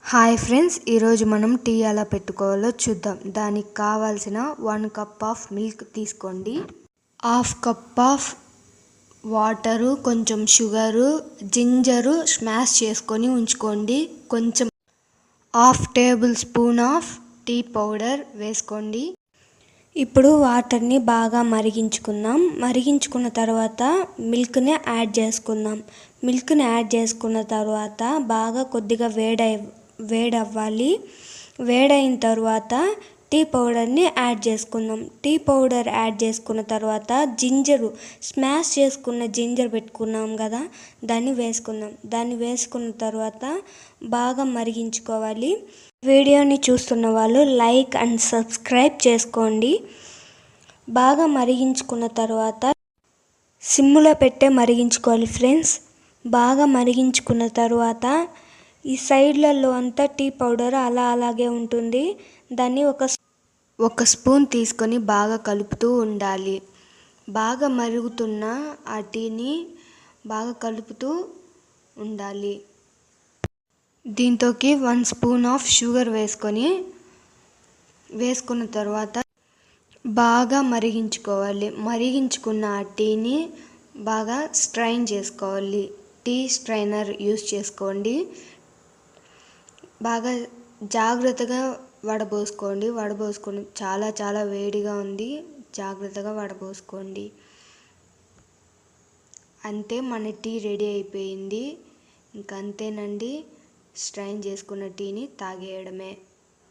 Hi friends, ఈరోజు మనం tea ఎలా పెట్టుకోవాలో చూద్దాం. దానికి కావాల్సిన 1 కప్ ఆఫ్ మిల్క్ తీసుకోండి, 1/2 కప్ ఆఫ్ వాటరు, కొంచెం షుగరు, జింజరు స్మాష్ చేసుకొని ఉంచుకోండి. కొంచెం 1/2 table spoon of tea powder వేసుకోండి. ఇప్పుడు వాటర్ని బాగా మరిగించుకుందాం. మరిగించుకున్న తర్వాత మిల్క్ని యాడ్ చేసుకుందాం. మిల్క్ని యాడ్ చేసుకున్న తర్వాత బాగా కొద్దిగా వేడవ్వాలి. వేడైన తర్వాత టీ పౌడర్ని యాడ్ చేసుకుందాం. టీ పౌడర్ యాడ్ చేసుకున్న తర్వాత జింజరు స్మాష్ చేసుకున్న జింజర్ పెట్టుకున్నాం కదా, దాన్ని వేసుకుందాం. దాన్ని వేసుకున్న తర్వాత బాగా మరిగించుకోవాలి. వీడియోని చూస్తున్న వాళ్ళు లైక్ అండ్ సబ్స్క్రైబ్ చేసుకోండి. బాగా మరిగించుకున్న తర్వాత సిమ్లో పెట్టే మరిగించుకోవాలి ఫ్రెండ్స్. బాగా మరిగించుకున్న తర్వాత ఈ సైడ్లలో అంతా టీ పౌడర్ అలాగే ఉంటుంది. దాన్ని ఒక స్పూన్ తీసుకొని బాగా కలుపుతూ ఉండాలి. బాగా మరుగుతున్న ఆ టీని బాగా కలుపుతూ ఉండాలి. దీంతోకి 1 స్పూన్ ఆఫ్ షుగర్ వేసుకున్న తర్వాత బాగా మరిగించుకోవాలి. మరిగించుకున్న ఆ టీని బాగా స్ట్రైన్ చేసుకోవాలి. టీ స్ట్రైనర్ యూస్ చేసుకోండి. బాగా జాగ్రత్తగా వడబోసుకొని చాలా వేడిగా ఉంది, జాగ్రత్తగా వడబోసుకోండి. అంతే, మన టీ రెడీ అయిపోయింది. ఇంకంతేనండి, స్ట్రైన్ చేసుకున్న టీని తాగేయడమే.